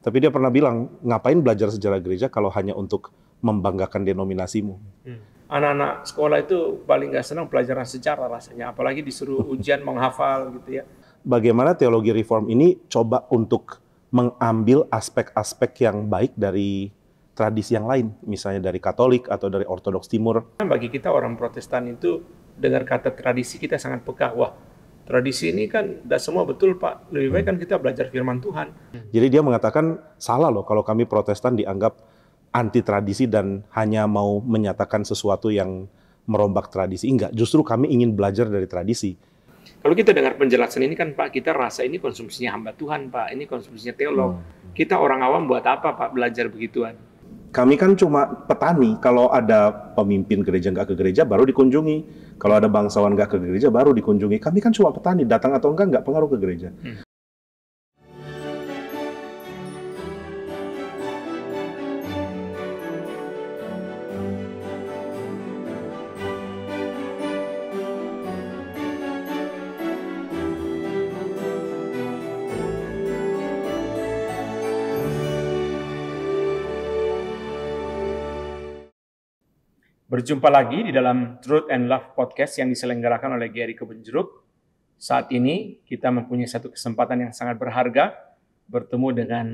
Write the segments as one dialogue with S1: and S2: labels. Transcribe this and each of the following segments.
S1: Tapi dia pernah bilang, ngapain belajar sejarah gereja kalau hanya untuk membanggakan denominasimu?
S2: Anak-anak sekolah itu paling nggak senang pelajaran sejarah rasanya, apalagi disuruh ujian menghafal gitu ya.
S1: Bagaimana teologi reform ini coba untuk mengambil aspek-aspek yang baik dari tradisi yang lain, misalnya dari Katolik atau dari Ortodoks Timur.
S2: Bagi kita orang Protestan itu, dengar kata tradisi kita sangat peka. Wah, tradisi ini kan tidak semua betul Pak, lebih baik kan kita belajar firman Tuhan.
S1: Jadi dia mengatakan, salah loh kalau kami Protestan dianggap anti tradisi dan hanya mau menyatakan sesuatu yang merombak tradisi. Enggak, justru kami ingin belajar dari tradisi.
S2: Kalau kita dengar penjelasan ini kan Pak, kita rasa ini konsumsinya hamba Tuhan Pak, ini konsumsinya teolog. Kita orang awam buat apa Pak belajar begituan?
S1: Kami kan cuma petani, kalau ada pemimpin gereja nggak ke gereja baru dikunjungi. Kalau ada bangsawan nggak ke gereja baru dikunjungi. Kami kan cuma petani, datang atau enggak pengaruh ke gereja.
S2: Berjumpa lagi di dalam Truth and Love Podcast yang diselenggarakan oleh Gary Kebenjeruk. Saat ini kita mempunyai satu kesempatan yang sangat berharga bertemu dengan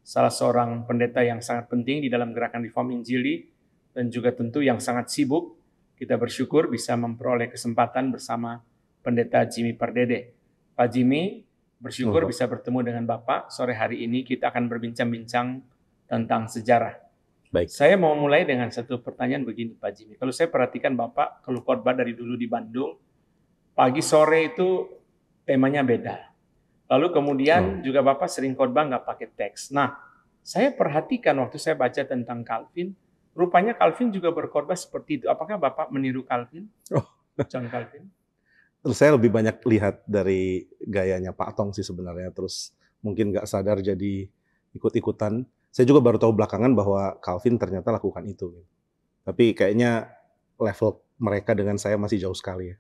S2: salah seorang pendeta yang sangat penting di dalam gerakan Reform Injili dan juga tentu yang sangat sibuk. Kita bersyukur bisa memperoleh kesempatan bersama pendeta Jimmy Pardede. Pak Jimmy, bersyukur bisa bertemu dengan Bapak. Sore hari ini kita akan berbincang-bincang tentang sejarah.
S1: Baik.
S2: Saya mau mulai dengan satu pertanyaan begini Pak Jimmy. Kalau saya perhatikan Bapak kalau khotbah dari dulu di Bandung, pagi sore itu temanya beda. Lalu kemudian juga Bapak sering khotbah nggak pakai teks. Nah, saya perhatikan waktu saya baca tentang Calvin, rupanya Calvin juga berkhotbah seperti itu. Apakah Bapak meniru Calvin? John Calvin?
S1: Terus saya lebih banyak lihat dari gayanya Pak Tong sih sebenarnya. Terus mungkin nggak sadar jadi ikut-ikutan. Saya juga baru tahu belakangan bahwa Calvin ternyata lakukan itu. Tapi kayaknya level mereka dengan saya masih jauh sekali ya.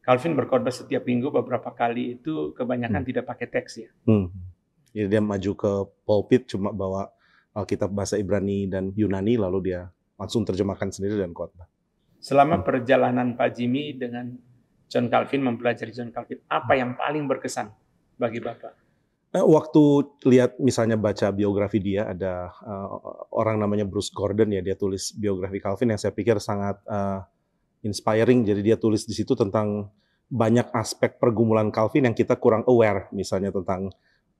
S2: Calvin berkhotbah setiap minggu beberapa kali itu kebanyakan tidak pakai teks ya.
S1: Jadi dia maju ke pulpit cuma bawa Alkitab bahasa Ibrani dan Yunani lalu dia langsung terjemahkan sendiri dan khotbah.
S2: Selama perjalanan Pak Jimmy dengan John Calvin, mempelajari John Calvin, apa yang paling berkesan bagi Bapak?
S1: Waktu lihat misalnya baca biografi dia, ada orang namanya Bruce Gordon ya, dia tulis biografi Calvin yang saya pikir sangat inspiring. Jadi dia tulis di situ tentang banyak aspek pergumulan Calvin yang kita kurang aware, misalnya tentang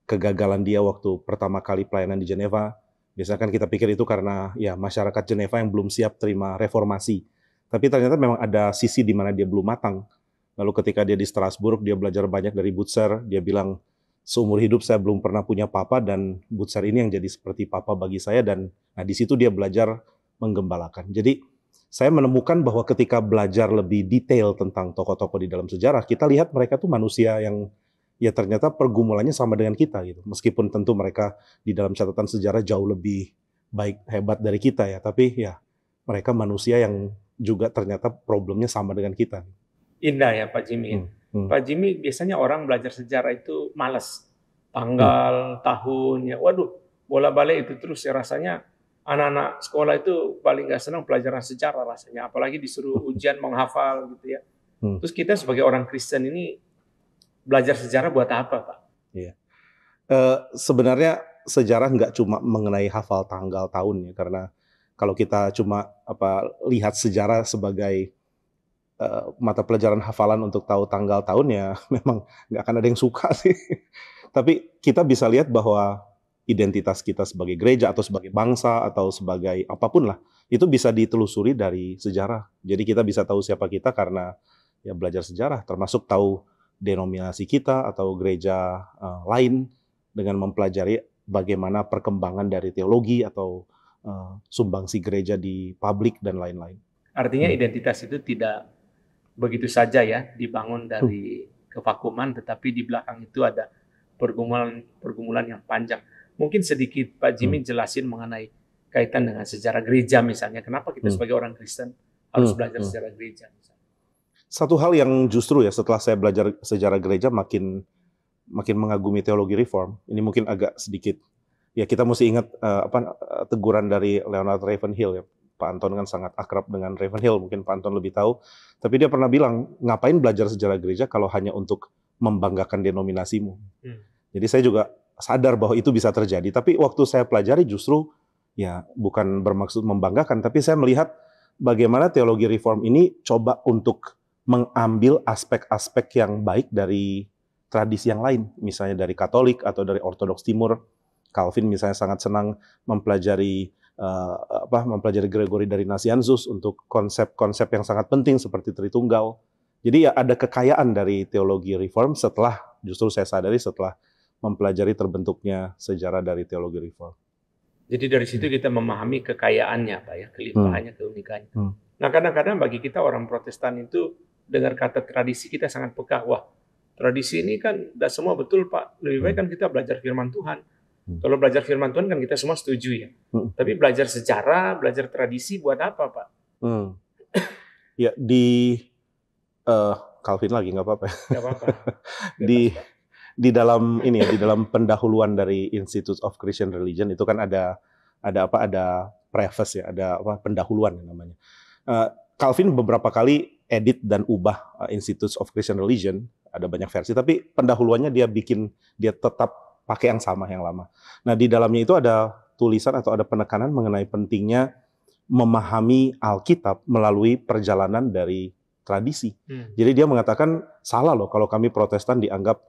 S1: kegagalan dia waktu pertama kali pelayanan di Geneva. Biasanya kan kita pikir itu karena ya masyarakat Geneva yang belum siap terima reformasi. Tapi ternyata memang ada sisi di mana dia belum matang. Lalu ketika dia di Strasbourg, dia belajar banyak dari Butzer, dia bilang, seumur hidup saya belum pernah punya papa dan Butzer ini yang jadi seperti papa bagi saya, dan di situ dia belajar menggembalakan. Jadi saya menemukan bahwa ketika belajar lebih detail tentang tokoh-tokoh di dalam sejarah, kita lihat mereka tuh manusia yang ya ternyata pergumulannya sama dengan kita gitu. Meskipun tentu mereka di dalam catatan sejarah jauh lebih baik hebat dari kita ya, tapi ya mereka manusia yang juga ternyata problemnya sama dengan kita.
S2: Indah ya Pak Jimmy. Pak Jimmy, biasanya orang belajar sejarah itu malas. Tanggal, tahun, ya waduh, bola-balik itu terus ya rasanya. Anak-anak sekolah itu paling nggak senang pelajaran sejarah rasanya. Apalagi disuruh ujian menghafal gitu ya. Terus kita sebagai orang Kristen ini belajar sejarah buat apa Pak?
S1: Iya. Sebenarnya sejarah nggak cuma mengenai hafal tanggal tahun ya, karena kalau kita cuma lihat sejarah sebagai mata pelajaran hafalan untuk tahu tanggal tahun ya memang nggak akan ada yang suka sih. Tapi kita bisa lihat bahwa identitas kita sebagai gereja atau sebagai bangsa atau sebagai apapun lah, itu bisa ditelusuri dari sejarah. Jadi kita bisa tahu siapa kita karena ya belajar sejarah, termasuk tahu denominasi kita atau gereja lain dengan mempelajari bagaimana perkembangan dari teologi atau sumbangsi gereja di publik dan lain-lain.
S2: Artinya identitas itu tidak begitu saja ya dibangun dari kevakuman, tetapi di belakang itu ada pergumulan yang panjang. Mungkin sedikit Pak Jimmy jelasin mengenai kaitan dengan sejarah gereja misalnya. Kenapa kita sebagai orang Kristen harus belajar sejarah gereja? Misalnya.
S1: Satu hal yang justru ya setelah saya belajar sejarah gereja makin makin mengagumi teologi reform. Ini mungkin agak sedikit, ya kita mesti ingat teguran dari Leonard Ravenhill ya. Pak Anton kan sangat akrab dengan Ravenhill, mungkin Pak Anton lebih tahu. Tapi dia pernah bilang, ngapain belajar sejarah gereja kalau hanya untuk membanggakan denominasimu. Jadi saya juga sadar bahwa itu bisa terjadi. Tapi waktu saya pelajari justru ya bukan bermaksud membanggakan, tapi saya melihat bagaimana teologi reform ini coba untuk mengambil aspek-aspek yang baik dari tradisi yang lain, misalnya dari Katolik atau dari Ortodoks Timur. Calvin misalnya sangat senang mempelajari Gregory dari Nazianzus untuk konsep-konsep yang sangat penting seperti Tritunggal. Jadi ya ada kekayaan dari teologi reform justru saya sadari setelah mempelajari terbentuknya sejarah dari teologi reform.
S2: Jadi dari situ kita memahami kekayaannya, Pak ya, kelimpahannya, keunikannya. Nah, kadang-kadang bagi kita orang Protestan itu dengar kata tradisi kita sangat peka. Wah, tradisi ini kan tidak semua betul, Pak. Lebih baik kan kita belajar firman Tuhan. Kalau belajar firman Tuhan kan kita semua setuju ya. Tapi belajar sejarah, belajar tradisi buat apa, Pak?
S1: Ya Calvin lagi nggak apa-apa.
S2: Nggak apa-apa.
S1: di dalam pendahuluan dari Institute of Christian Religion itu kan ada preface ya, ada pendahuluan namanya. Calvin beberapa kali edit dan ubah Institute of Christian Religion, ada banyak versi, tapi pendahuluannya dia tetap pakai yang sama, yang lama. Nah, di dalamnya itu ada tulisan atau ada penekanan mengenai pentingnya memahami Alkitab melalui perjalanan dari tradisi. Jadi dia mengatakan salah loh kalau kami Protestan dianggap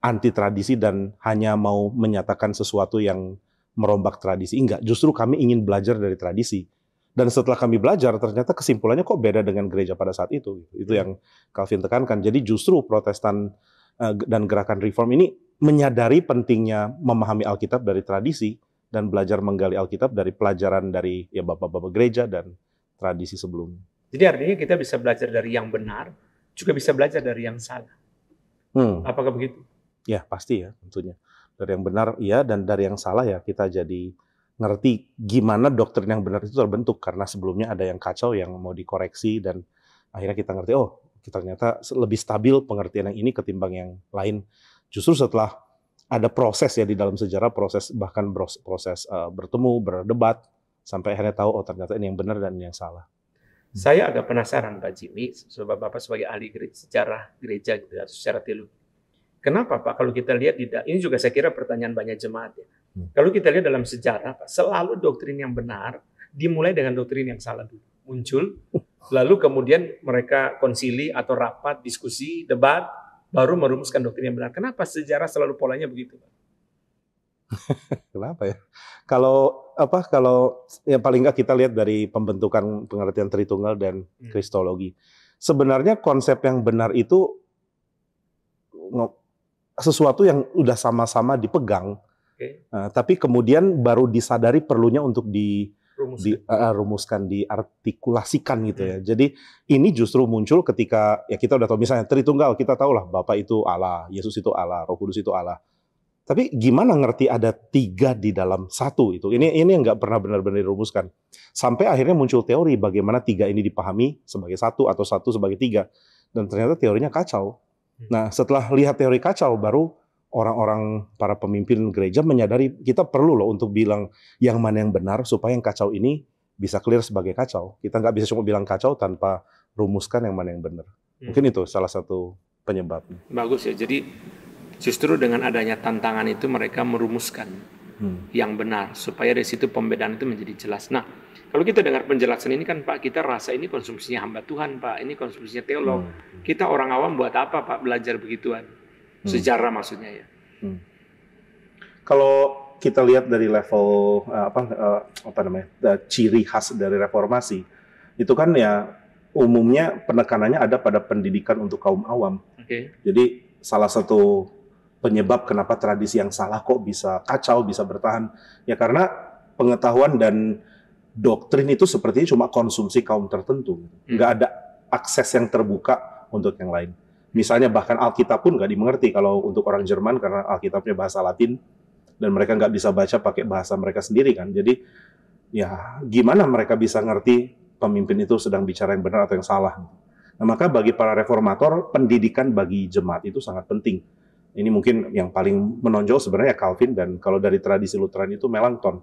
S1: anti tradisi dan hanya mau menyatakan sesuatu yang merombak tradisi. Enggak, justru kami ingin belajar dari tradisi. Dan setelah kami belajar, ternyata kesimpulannya kok beda dengan gereja pada saat itu. Itu yang Calvin tekankan. Jadi justru Protestan dan gerakan reform ini menyadari pentingnya memahami Alkitab dari tradisi dan belajar menggali Alkitab dari pelajaran dari ya bapak-bapak gereja dan tradisi sebelumnya.
S2: Jadi artinya kita bisa belajar dari yang benar, juga bisa belajar dari yang salah. Apakah begitu?
S1: Ya, pasti ya, tentunya. Dari yang benar, ya, dan dari yang salah ya kita jadi ngerti gimana doktrin yang benar itu terbentuk. Karena sebelumnya ada yang kacau, yang mau dikoreksi, dan akhirnya kita ngerti, oh, kita ternyata lebih stabil pengertian yang ini ketimbang yang lain. Justru setelah ada proses ya di dalam sejarah, bahkan proses bertemu, berdebat, sampai akhirnya tahu, oh ternyata ini yang benar dan ini yang salah.
S2: Saya agak penasaran, Pak Jimmy, sebab Bapak sebagai ahli sejarah gereja gitu, atau secara teologi. Kenapa, Pak? Kalau kita lihat, ini juga saya kira pertanyaan banyak jemaat ya. Kalau kita lihat dalam sejarah, Pak, selalu doktrin yang benar dimulai dengan doktrin yang salah dulu. Muncul, lalu kemudian mereka konsili atau rapat, diskusi, debat, baru merumuskan doktrin yang benar. Kenapa sejarah selalu polanya begitu, Pak?
S1: Kenapa ya? Kalau yang paling nggak kita lihat dari pembentukan pengertian Tritunggal dan Kristologi. Sebenarnya konsep yang benar itu sesuatu yang udah sama-sama dipegang, tapi kemudian baru disadari perlunya untuk dirumuskan, diartikulasikan gitu ya. Jadi ini justru muncul ketika ya kita udah tahu misalnya Tritunggal, kita tahu lah Bapa itu Allah, Yesus itu Allah, Roh Kudus itu Allah. Tapi gimana ngerti ada 3 di dalam 1 itu? Ini yang nggak pernah benar-benar dirumuskan. Sampai akhirnya muncul teori bagaimana 3 ini dipahami sebagai 1 atau 1 sebagai 3. Dan ternyata teorinya kacau. Nah, setelah lihat teori kacau, baru orang-orang para pemimpin gereja menyadari kita perlu loh untuk bilang yang mana yang benar supaya yang kacau ini bisa clear sebagai kacau. Kita nggak bisa cuma bilang kacau tanpa rumuskan yang mana yang benar. Mungkin itu salah satu penyebabnya.
S2: Bagus ya, jadi justru dengan adanya tantangan itu mereka merumuskan yang benar supaya dari situ pembedaan itu menjadi jelas. Nah, kalau kita dengar penjelasan ini kan Pak, kita rasa ini konsumsinya hamba Tuhan Pak, ini konsumsinya teolog. Kita orang awam buat apa Pak belajar begituan? Sejarah maksudnya ya.
S1: Kalau kita lihat dari level ciri khas dari reformasi, itu kan ya umumnya penekanannya ada pada pendidikan untuk kaum awam. Jadi salah satu penyebab kenapa tradisi yang salah kok bisa kacau, bisa bertahan, ya karena pengetahuan dan doktrin itu sepertinya cuma konsumsi kaum tertentu. Nggak ada akses yang terbuka untuk yang lain. Misalnya bahkan Alkitab pun nggak dimengerti kalau untuk orang Jerman karena Alkitabnya bahasa Latin dan mereka nggak bisa baca pakai bahasa mereka sendiri kan. Jadi ya gimana mereka bisa ngerti pemimpin itu sedang bicara yang benar atau yang salah. Nah, maka bagi para reformator pendidikan bagi jemaat itu sangat penting. ini mungkin yang paling menonjol sebenarnya Calvin, dan kalau dari tradisi Lutheran itu Melanchthon.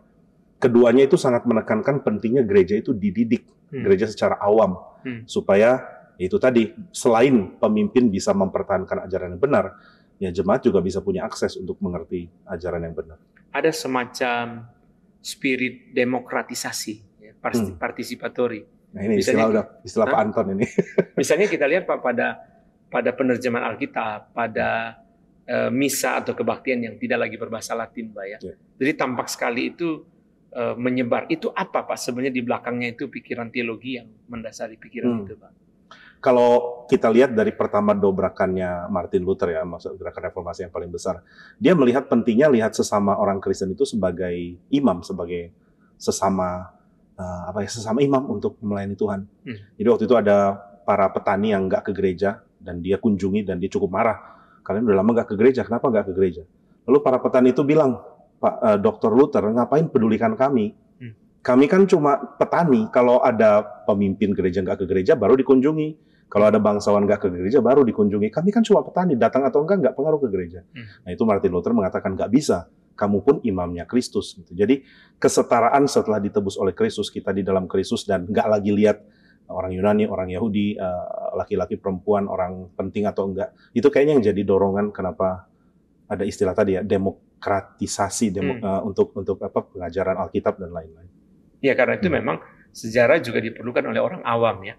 S1: Keduanya itu sangat menekankan pentingnya gereja itu dididik, gereja secara awam, supaya itu tadi, selain pemimpin bisa mempertahankan ajaran yang benar, ya jemaat juga bisa punya akses untuk mengerti ajaran yang benar.
S2: Ada semacam spirit demokratisasi, ya, partisipatori.
S1: Nah ini istilah Pak Anton ini.
S2: Misalnya kita lihat Pak pada penerjemahan Alkitab, pada misa atau kebaktian yang tidak lagi berbahasa Latin, Pak ya. Jadi tampak sekali itu menyebar. Itu apa Pak sebenarnya di belakangnya itu pikiran teologi yang mendasari pikiran itu Pak?
S1: Kalau kita lihat dari pertama dobrakannya Martin Luther ya, maksud gerakan reformasi yang paling besar, dia melihat pentingnya lihat sesama orang Kristen itu sebagai imam, sebagai sesama sesama imam untuk melayani Tuhan. Jadi waktu itu ada para petani yang nggak ke gereja dan dia kunjungi dan dia cukup marah. Kalian udah lama nggak ke gereja, kenapa nggak ke gereja? Lalu para petani itu bilang, Pak Dr. Luther, ngapain pedulikan kami? Kami kan cuma petani. Kalau ada pemimpin gereja nggak ke gereja, baru dikunjungi. Kalau ada bangsawan nggak ke gereja, baru dikunjungi. Kami kan cuma petani, datang atau enggak pengaruh ke gereja. Nah itu Martin Luther mengatakan nggak bisa. Kamu pun imamnya Kristus. Gitu. Jadi kesetaraan setelah ditebus oleh Kristus, kita di dalam Kristus dan nggak lagi lihat orang Yunani, orang Yahudi, laki-laki, perempuan, orang penting atau enggak. Itu kayaknya yang jadi dorongan kenapa ada istilah tadi ya, demokratisasi untuk pengajaran Alkitab dan lain-lain.
S2: Ya karena itu memang sejarah juga diperlukan oleh orang awam ya.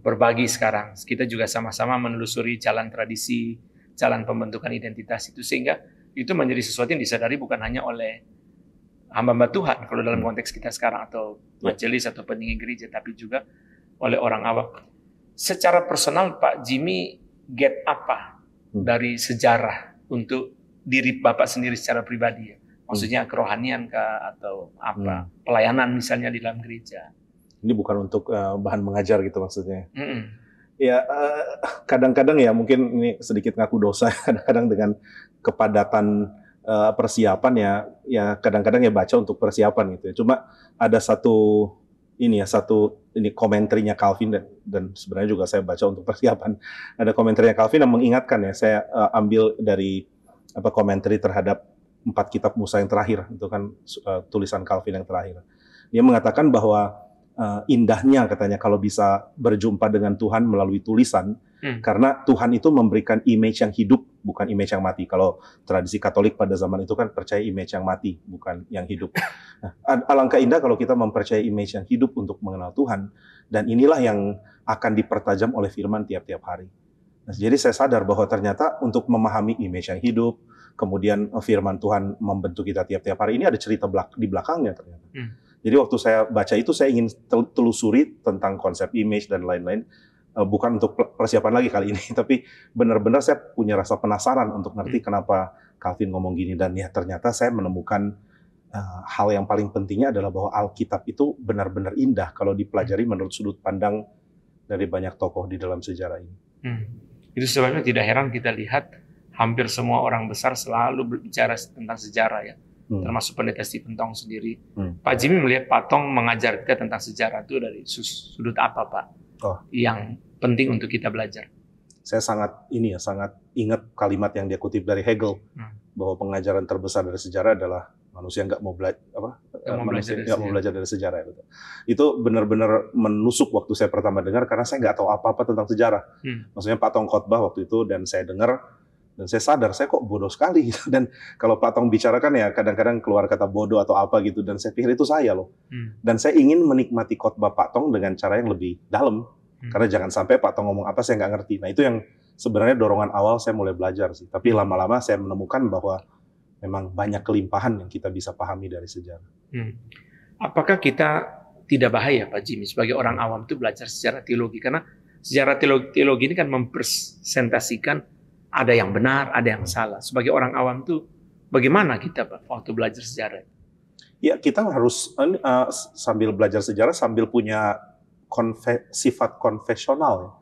S2: Berbagi sekarang. Kita juga sama-sama menelusuri jalan tradisi, jalan pembentukan identitas itu, sehingga itu menjadi sesuatu yang disadari bukan hanya oleh hamba-hamba Tuhan kalau dalam konteks kita sekarang atau majelis atau peninggi gereja, tapi juga oleh orang awam. Secara personal Pak Jimmy get apa dari sejarah untuk diri Bapak sendiri secara pribadi ya? Maksudnya kerohanian kah atau apa? Pelayanan misalnya di dalam gereja.
S1: Ini bukan untuk bahan mengajar gitu maksudnya. Ya kadang-kadang ya mungkin ini sedikit ngaku dosa kadang-kadang dengan kepadatan persiapan ya kadang-kadang ya baca untuk persiapan gitu ya. Cuma ada satu komentarnya Calvin dan sebenarnya juga saya baca untuk persiapan. Ada komentarnya Calvin yang mengingatkan ya, saya ambil dari komentar terhadap 4 kitab Musa yang terakhir, itu kan tulisan Calvin yang terakhir. Dia mengatakan bahwa indahnya katanya kalau bisa berjumpa dengan Tuhan melalui tulisan, karena Tuhan itu memberikan image yang hidup, bukan image yang mati. Kalau tradisi Katolik pada zaman itu kan percaya image yang mati, bukan yang hidup. Nah, alangkah indah kalau kita mempercayai image yang hidup untuk mengenal Tuhan, dan inilah yang akan dipertajam oleh firman tiap-tiap hari. Nah, jadi saya sadar bahwa ternyata untuk memahami image yang hidup, kemudian firman Tuhan membentuk kita tiap-tiap hari, ini ada cerita di belakangnya ternyata. Jadi waktu saya baca itu, saya ingin telusuri tentang konsep image dan lain-lain, bukan untuk persiapan lagi kali ini, tapi benar-benar saya punya rasa penasaran untuk ngerti kenapa Calvin ngomong gini, dan ya ternyata saya menemukan hal yang paling pentingnya adalah bahwa Alkitab itu benar-benar indah kalau dipelajari menurut sudut pandang dari banyak tokoh di dalam sejarah ini.
S2: Itu sebabnya tidak heran kita lihat hampir semua orang besar selalu berbicara tentang sejarah ya, termasuk pendeta Stephen Tong sendiri. Pak Jimmy melihat Pak Tong mengajar kita tentang sejarah itu dari sudut apa Pak? Yang penting untuk kita belajar.
S1: Saya sangat ingat kalimat yang dia kutip dari Hegel, bahwa pengajaran terbesar dari sejarah adalah manusia nggak mau belajar dari sejarah. Itu benar-benar menusuk waktu saya pertama dengar, karena saya nggak tahu apa-apa tentang sejarah. Maksudnya Pak Tong khotbah waktu itu dan saya dengar dan saya sadar saya kok bodoh sekali gitu. Dan kalau Pak Tong bicarakan ya kadang-kadang keluar kata bodoh atau apa gitu, dan saya pikir itu saya loh. Dan saya ingin menikmati khotbah Pak Tong dengan cara yang lebih dalam, karena jangan sampai Pak Tong ngomong apa saya nggak ngerti. Nah itu yang sebenarnya dorongan awal saya mulai belajar sih. Tapi lama-lama saya menemukan bahwa memang banyak kelimpahan yang kita bisa pahami dari sejarah.
S2: Apakah kita tidak bahaya Pak Jimmy sebagai orang awam itu belajar sejarah teologi? Karena sejarah teologi ini kan mempresentasikan ada yang benar, ada yang salah. Sebagai orang awam tuh bagaimana kita Pak waktu belajar sejarah?
S1: Ya kita harus sambil belajar sejarah sambil punya sifat konfesional.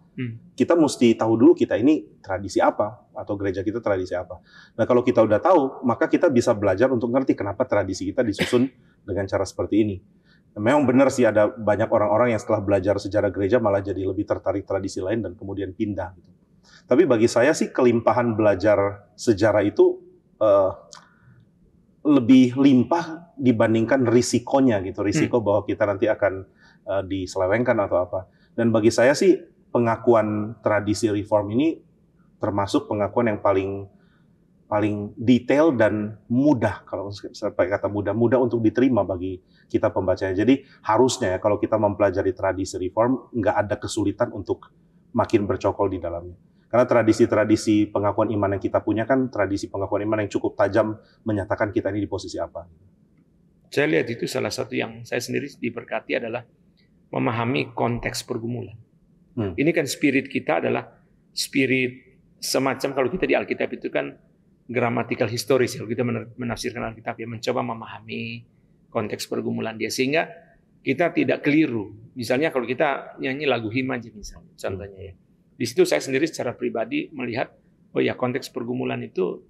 S1: Kita mesti tahu dulu kita ini tradisi apa, atau gereja kita tradisi apa. Nah kalau kita udah tahu, maka kita bisa belajar untuk ngerti kenapa tradisi kita disusun dengan cara seperti ini. Memang benar sih ada banyak orang-orang yang setelah belajar sejarah gereja malah jadi lebih tertarik tradisi lain dan kemudian pindah gitu. Tapi bagi saya sih kelimpahan belajar sejarah itu lebih limpah dibandingkan risikonya gitu, risiko bahwa kita nanti akan diselewengkan atau apa. Dan bagi saya sih pengakuan tradisi reform ini termasuk pengakuan yang paling detail dan mudah, kalau saya pakai kata mudah untuk diterima bagi kita pembacanya. Jadi harusnya ya kalau kita mempelajari tradisi reform nggak ada kesulitan untuk makin bercokol di dalamnya. Karena tradisi-tradisi pengakuan iman yang kita punya kan tradisi pengakuan iman yang cukup tajam menyatakan kita ini di posisi apa.
S2: Saya lihat itu salah satu yang saya sendiri diberkati adalah memahami konteks pergumulan. Ini kan spirit kita adalah spirit semacam kalau kita di Alkitab itu kan gramatikal historis. Kalau kita menafsirkan Alkitab ya mencoba memahami konteks pergumulan dia sehingga kita tidak keliru. Misalnya kalau kita nyanyi lagu himn aja misalnya, contohnya ya. Di situ saya sendiri secara pribadi melihat, oh ya konteks pergumulan itu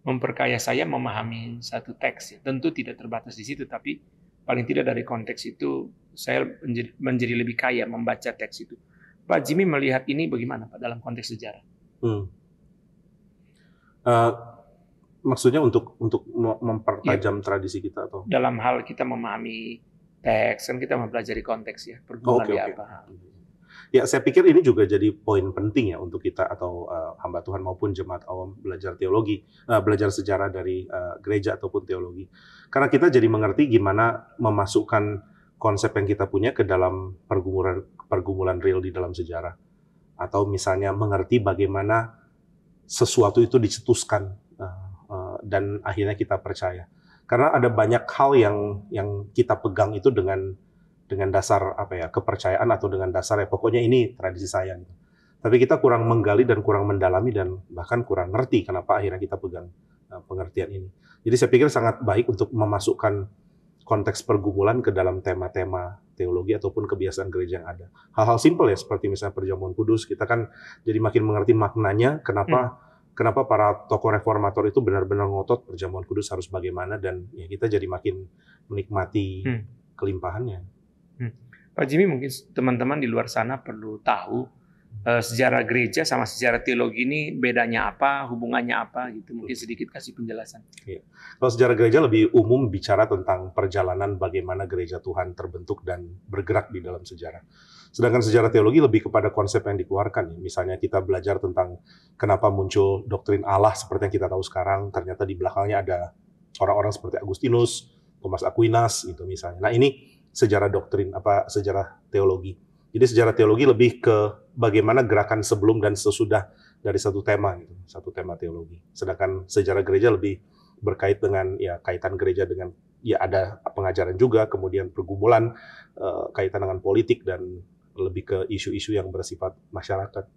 S2: memperkaya saya memahami satu teks. Ya. Tentu tidak terbatas di situ, tapi paling tidak dari konteks itu saya menjadi lebih kaya membaca teks itu. Pak Jimmy melihat ini bagaimana Pak dalam konteks sejarah?
S1: Maksudnya untuk mempertajam tradisi kita atau?
S2: Dalam hal kita memahami teks, kan kita mempelajari konteks ya, pergumulan apa.
S1: Ya, saya pikir ini juga jadi poin penting ya untuk kita atau hamba Tuhan maupun jemaat awam belajar teologi, belajar sejarah dari gereja ataupun teologi. Karena kita jadi mengerti gimana memasukkan konsep yang kita punya ke dalam pergumulan real di dalam sejarah. Atau misalnya mengerti bagaimana sesuatu itu dicetuskan dan akhirnya kita percaya. Karena ada banyak hal yang kita pegang itu dengan dasar kepercayaan atau dengan dasar pokoknya ini tradisi saya. Tapi kita kurang menggali dan kurang mendalami dan bahkan kurang ngerti kenapa akhirnya kita pegang pengertian ini. Jadi saya pikir sangat baik untuk memasukkan konteks pergumulan ke dalam tema-tema teologi ataupun kebiasaan gereja yang ada. Hal-hal simpel ya seperti misalnya perjamuan kudus, kita kan jadi makin mengerti maknanya kenapa para tokoh reformator itu benar-benar ngotot perjamuan kudus harus bagaimana dan ya kita jadi makin menikmati kelimpahannya.
S2: Pak Jimmy, mungkin teman-teman di luar sana perlu tahu sejarah gereja sama sejarah teologi ini bedanya apa, hubungannya apa gitu. Mungkin sedikit kasih penjelasan.
S1: Ya. Kalau sejarah gereja lebih umum bicara tentang perjalanan bagaimana gereja Tuhan terbentuk dan bergerak di dalam sejarah. Sedangkan sejarah teologi lebih kepada konsep yang dikeluarkan. Misalnya kita belajar tentang kenapa muncul doktrin Allah seperti yang kita tahu sekarang. Ternyata di belakangnya ada orang-orang seperti Agustinus, Thomas Aquinas gitu misalnya. Nah ini sejarah doktrin, sejarah teologi. Jadi sejarah teologi lebih ke bagaimana gerakan sebelum dan sesudah dari satu tema gitu, satu tema teologi. Sedangkan sejarah gereja lebih berkait dengan ya kaitan gereja dengan ya ada pengajaran juga, kemudian pergumulan, kaitan dengan politik dan lebih ke isu-isu yang bersifat masyarakat.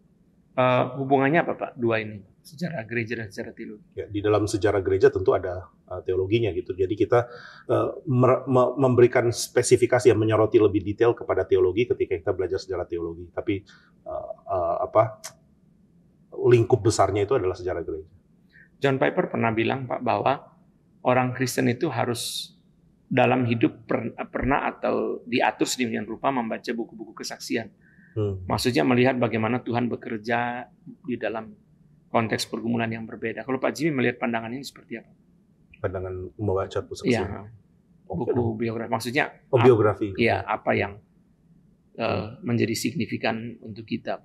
S2: Hubungannya apa Pak dua ini, sejarah gereja dan sejarah teologi?
S1: Ya, di dalam sejarah gereja tentu ada teologinya gitu. Jadi kita memberikan spesifikasi yang menyoroti lebih detail kepada teologi ketika kita belajar sejarah teologi. Tapi lingkup besarnya itu adalah sejarah gereja.
S2: John Piper pernah bilang Pak bahwa orang Kristen itu harus dalam hidup pernah atau diatur sedemikian rupa membaca buku-buku kesaksian. Maksudnya melihat bagaimana Tuhan bekerja di dalam konteks pergumulan yang berbeda. Kalau Pak Jimmy melihat pandangan ini seperti apa?
S1: Pandangan membaca kesaksian.
S2: Iya, buku biografi. Maksudnya
S1: biografi.
S2: Iya, apa yang menjadi signifikan untuk kita?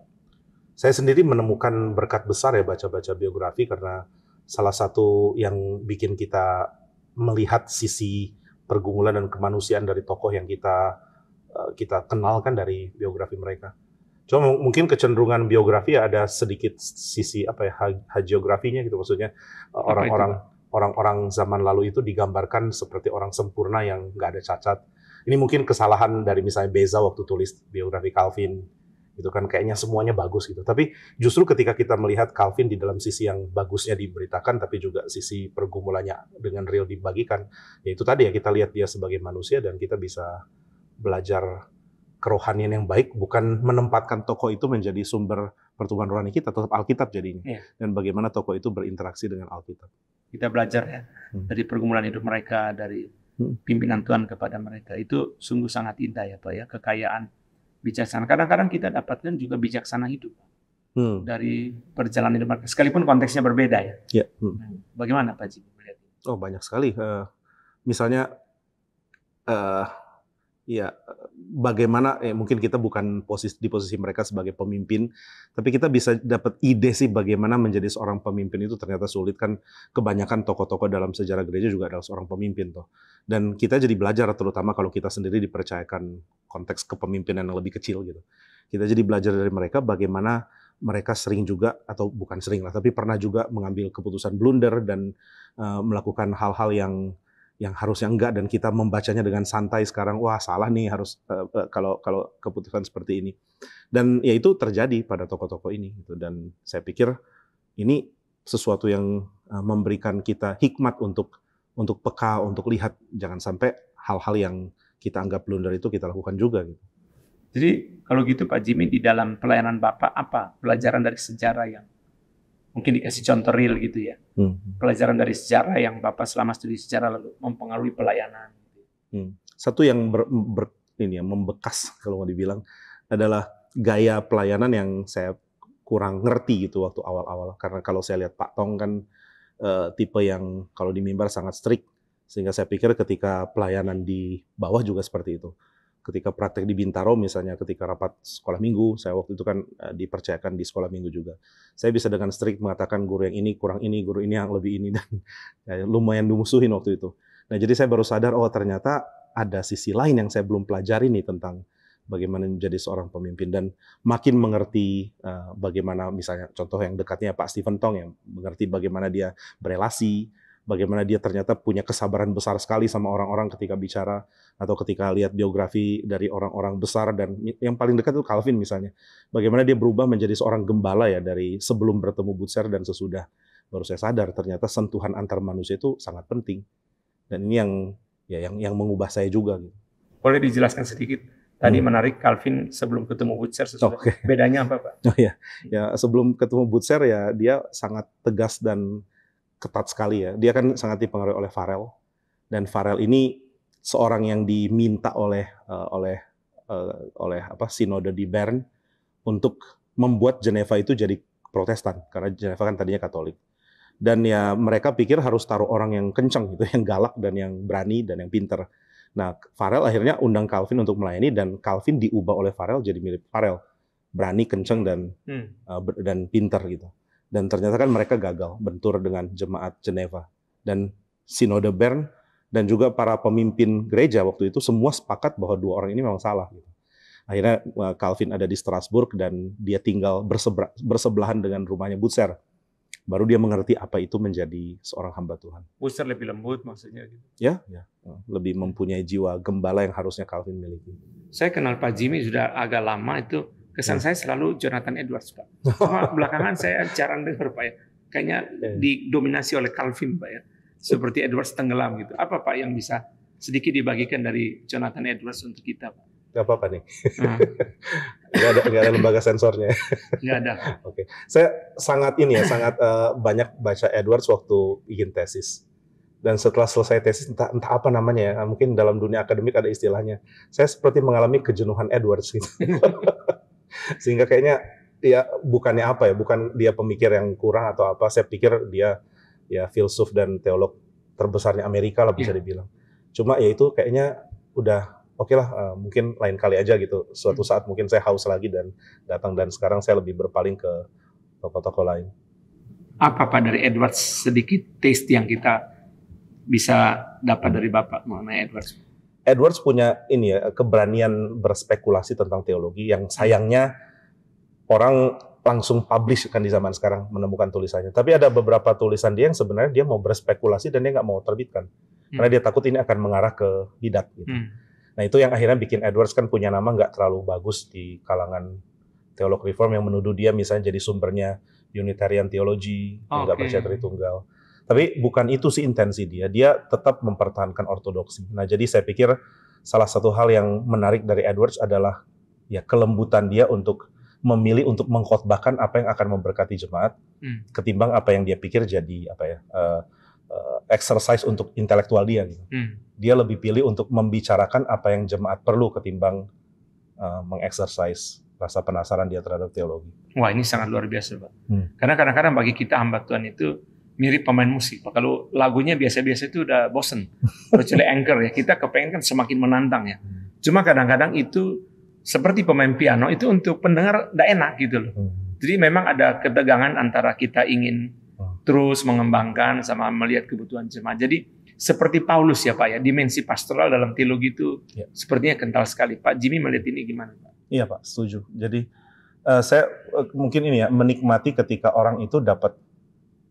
S1: Saya sendiri menemukan berkat besar ya baca-baca biografi karena salah satu yang bikin kita melihat sisi pergumulan dan kemanusiaan dari tokoh yang kita kenalkan dari biografi mereka. Cuma mungkin kecenderungan biografi ada sedikit sisi hagiografinya gitu, maksudnya orang-orang zaman lalu itu digambarkan seperti orang sempurna yang nggak ada cacat. Ini mungkin kesalahan dari misalnya Beza waktu tulis biografi Calvin, itu kan kayaknya semuanya bagus gitu. Tapi justru ketika kita melihat Calvin di dalam sisi yang bagusnya diberitakan, tapi juga sisi pergumulannya dengan real dibagikan, ya itu tadi ya kita lihat dia sebagai manusia dan kita bisa belajar kerohanian yang baik, bukan menempatkan tokoh itu menjadi sumber pertumbuhan rohani kita, tetap Alkitab jadinya.
S2: Iya.
S1: Dan bagaimana tokoh itu berinteraksi dengan Alkitab.
S2: Kita belajar ya dari pergumulan hidup mereka, dari pimpinan Tuhan kepada mereka. Itu sungguh sangat indah ya Pak ya, kekayaan bijaksana. Kadang-kadang kita dapatkan juga bijaksana hidup. dari perjalanan hidup mereka, sekalipun konteksnya berbeda ya.
S1: Ya.
S2: Bagaimana Pak Jimmy melihat ini?
S1: Oh, banyak sekali. Misalnya, ya bagaimana mungkin kita bukan di posisi mereka sebagai pemimpin, tapi kita bisa dapat ide sih bagaimana menjadi seorang pemimpin itu ternyata sulit. Kan kebanyakan tokoh-tokoh dalam sejarah gereja juga adalah seorang pemimpin toh. Dan kita jadi belajar, terutama kalau kita sendiri dipercayakan konteks kepemimpinan yang lebih kecil gitu. Kita jadi belajar dari mereka bagaimana mereka sering juga, atau bukan sering lah, tapi pernah juga mengambil keputusan blunder dan melakukan hal-hal yang harusnya enggak, dan kita membacanya dengan santai sekarang, wah salah nih harus kalau keputusan seperti ini. Dan ya itu terjadi pada tokoh-tokoh ini gitu. Dan saya pikir ini sesuatu yang memberikan kita hikmat untuk peka, untuk lihat jangan sampai hal-hal yang kita anggap blunder itu kita lakukan juga gitu.
S2: Jadi kalau gitu Pak Jimmy, di dalam pelayanan Bapak apa pelajaran dari sejarah yang mungkin dikasih contoh real gitu ya? Pelajaran dari sejarah yang Bapak selama studi sejarah lalu mempengaruhi pelayanan.
S1: Satu yang membekas kalau mau dibilang adalah gaya pelayanan yang saya kurang ngerti gitu waktu awal-awal. Karena kalau saya lihat Pak Tong kan tipe yang kalau di mimbar sangat strict, sehingga saya pikir ketika pelayanan di bawah juga seperti itu. Ketika praktek di Bintaro misalnya, ketika rapat sekolah minggu, saya waktu itu kan dipercayakan di sekolah minggu juga. Saya bisa dengan strict mengatakan guru yang ini kurang ini, guru ini yang lebih ini, dan ya, lumayan dimusuhin waktu itu. Nah jadi saya baru sadar, oh ternyata ada sisi lain yang saya belum pelajari nih tentang bagaimana menjadi seorang pemimpin, dan makin mengerti bagaimana misalnya contoh yang dekatnya Pak Stephen Tong yang mengerti bagaimana dia berelasi, bagaimana dia ternyata punya kesabaran besar sekali sama orang-orang ketika bicara, atau ketika lihat biografi dari orang-orang besar, dan yang paling dekat itu Calvin misalnya. Bagaimana dia berubah menjadi seorang gembala ya, dari sebelum bertemu Butzer dan sesudah. Baru saya sadar ternyata sentuhan antar manusia itu sangat penting. Dan ini yang mengubah saya juga gitu.
S2: Boleh dijelaskan sedikit? Tadi menarik, Calvin sebelum ketemu Butzer sesudah.
S1: Okay.
S2: Bedanya apa Pak?
S1: Oh ya, sebelum ketemu Butzer ya dia sangat tegas dan ketat sekali ya. Dia kan sangat dipengaruhi oleh Farel, dan Farel ini seorang yang diminta oleh Sinode di Bern untuk membuat Geneva itu jadi Protestan, karena Geneva kan tadinya Katolik. Dan ya mereka pikir harus taruh orang yang kencang gitu, yang galak dan yang berani dan yang pinter. Nah, Farel akhirnya undang Calvin untuk melayani, dan Calvin diubah oleh Farel jadi mirip Farel, berani, kencang dan pinter gitu. Dan ternyata kan mereka gagal bentur dengan jemaat Geneva, dan Sinode Bern dan juga para pemimpin gereja waktu itu semua sepakat bahwa dua orang ini memang salah. Akhirnya Calvin ada di Strasbourg dan dia tinggal bersebelahan dengan rumahnya Butzer. Baru dia mengerti apa itu menjadi seorang hamba Tuhan.
S2: Butzer lebih lembut maksudnya gitu.
S1: Ya, lebih mempunyai jiwa gembala yang harusnya Calvin miliki.
S2: Saya kenal Pak Jimmy sudah agak lama, itu kesan saya selalu Jonathan Edwards Pak. Cuma belakangan saya jarang dengar Pak ya. Kayaknya didominasi oleh Calvin Pak ya. Seperti Edwards tenggelam gitu. Apa Pak yang bisa sedikit dibagikan dari Jonathan Edwards untuk kita Pak?
S1: Gak apa-apa nih. Gak ada lembaga sensornya.
S2: Gak ada.
S1: Oke. Saya sangat banyak baca Edwards waktu bikin tesis. Dan setelah selesai tesis, entah apa namanya ya, mungkin dalam dunia akademik ada istilahnya. Saya seperti mengalami kejenuhan Edwards gitu. Sehingga kayaknya ya bukan dia pemikir yang kurang atau apa. Saya pikir dia ya filsuf dan teolog terbesarnya Amerika lah bisa dibilang. Cuma ya itu kayaknya udah oke lah, mungkin lain kali aja gitu. Suatu saat mungkin saya haus lagi dan datang, dan sekarang saya lebih berpaling ke tokoh-tokoh lain.
S2: Apa Pak dari Edwards sedikit taste yang kita bisa dapat dari Bapak mengenai Edwards?
S1: Edwards punya keberanian berspekulasi tentang teologi yang sayangnya orang langsung publish kan di zaman sekarang menemukan tulisannya. Tapi ada beberapa tulisan dia yang sebenarnya dia mau berspekulasi dan dia nggak mau terbitkan. Karena dia takut ini akan mengarah ke bidat gitu. Nah itu yang akhirnya bikin Edwards kan punya nama nggak terlalu bagus di kalangan teolog reform yang menuduh dia misalnya jadi sumbernya Unitarian Theology, yang nggak percaya Tritunggal. Tapi bukan itu sih intensi dia tetap mempertahankan ortodoksi. Nah jadi saya pikir salah satu hal yang menarik dari Edwards adalah ya kelembutan dia untuk memilih untuk mengkhotbahkan apa yang akan memberkati jemaat, ketimbang apa yang dia pikir jadi exercise untuk intelektual dia gitu. Dia lebih pilih untuk membicarakan apa yang jemaat perlu ketimbang mengexercise rasa penasaran dia terhadap teologi.
S2: Wah, ini sangat luar biasa, Pak. Karena kadang-kadang bagi kita hamba Tuhan itu mirip pemain musik, Pak. Kalau lagunya biasa-biasa itu udah bosen. Kecuali anchor ya, kita kepengen kan semakin menantang ya. Cuma kadang-kadang itu seperti pemain piano, itu untuk pendengar tidak enak gitu loh. Jadi memang ada ketegangan antara kita ingin terus mengembangkan sama melihat kebutuhan jemaat. Jadi seperti Paulus ya Pak ya, dimensi pastoral dalam teologi itu sepertinya kental sekali. Pak Jimmy melihat ini gimana Pak?
S1: Iya Pak, setuju. Jadi saya mungkin ini ya, menikmati ketika orang itu dapat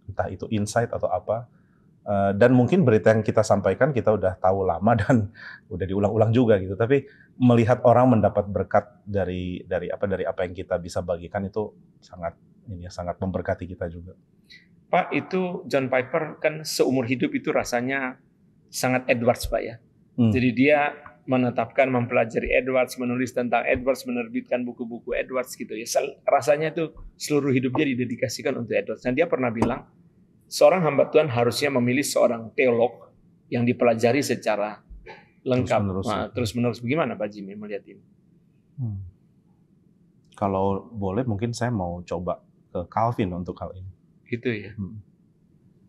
S1: entah itu insight atau apa, dan mungkin berita yang kita sampaikan kita udah tahu lama dan udah diulang-ulang juga gitu. Tapi melihat orang mendapat berkat dari apa yang kita bisa bagikan itu sangat memberkati kita juga.
S2: Pak, itu John Piper kan seumur hidup itu rasanya sangat Edwards Pak ya. Jadi dia menetapkan, mempelajari Edwards, menulis tentang Edwards, menerbitkan buku-buku Edwards gitu ya. Rasanya itu seluruh hidupnya didedikasikan untuk Edwards. Dan dia pernah bilang, seorang hamba Tuhan harusnya memilih seorang teolog yang dipelajari secara lengkap. Terus-menerus. Bagaimana Pak Jimmy melihat ini?
S1: Kalau boleh mungkin saya mau coba ke Calvin untuk hal ini.
S2: Gitu ya.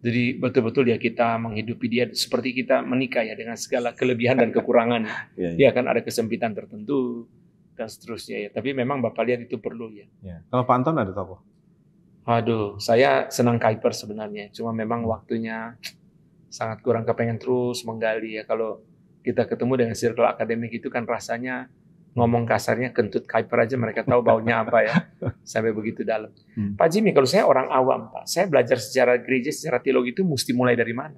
S2: Jadi betul-betul ya kita menghidupi dia seperti kita menikah ya, dengan segala kelebihan dan kekurangannya. Dia akan ada kesempitan tertentu dan seterusnya ya. Tapi memang Bapak lihat itu perlu ya.
S1: Kalau Pak Anton ada tokoh?
S2: Aduh, saya senang Kuyper sebenarnya. Cuma memang waktunya sangat kurang, kepengen terus menggali ya. Kalau kita ketemu dengan circle akademik itu kan rasanya ngomong kasarnya kentut Kuyper aja mereka tahu baunya apa ya. Sampai begitu dalam. Pak Jimmy, kalau saya orang awam, Pak, saya belajar sejarah gereja, sejarah teologi itu mesti mulai dari mana?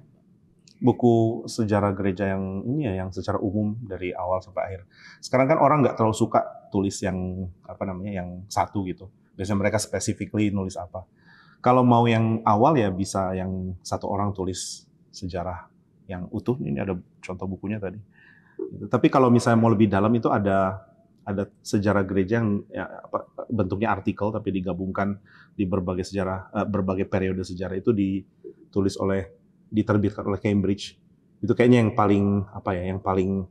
S1: Buku sejarah gereja yang ini ya, yang secara umum dari awal sampai akhir. Sekarang kan orang nggak terlalu suka tulis yang yang satu gitu. Biasanya mereka specifically nulis apa. Kalau mau yang awal ya bisa yang satu orang tulis sejarah yang utuh. Ini ada contoh bukunya tadi. Tapi kalau misalnya mau lebih dalam itu ada sejarah gereja yang bentuknya artikel tapi digabungkan di berbagai berbagai periode sejarah itu diterbitkan oleh Cambridge. Itu kayaknya yang paling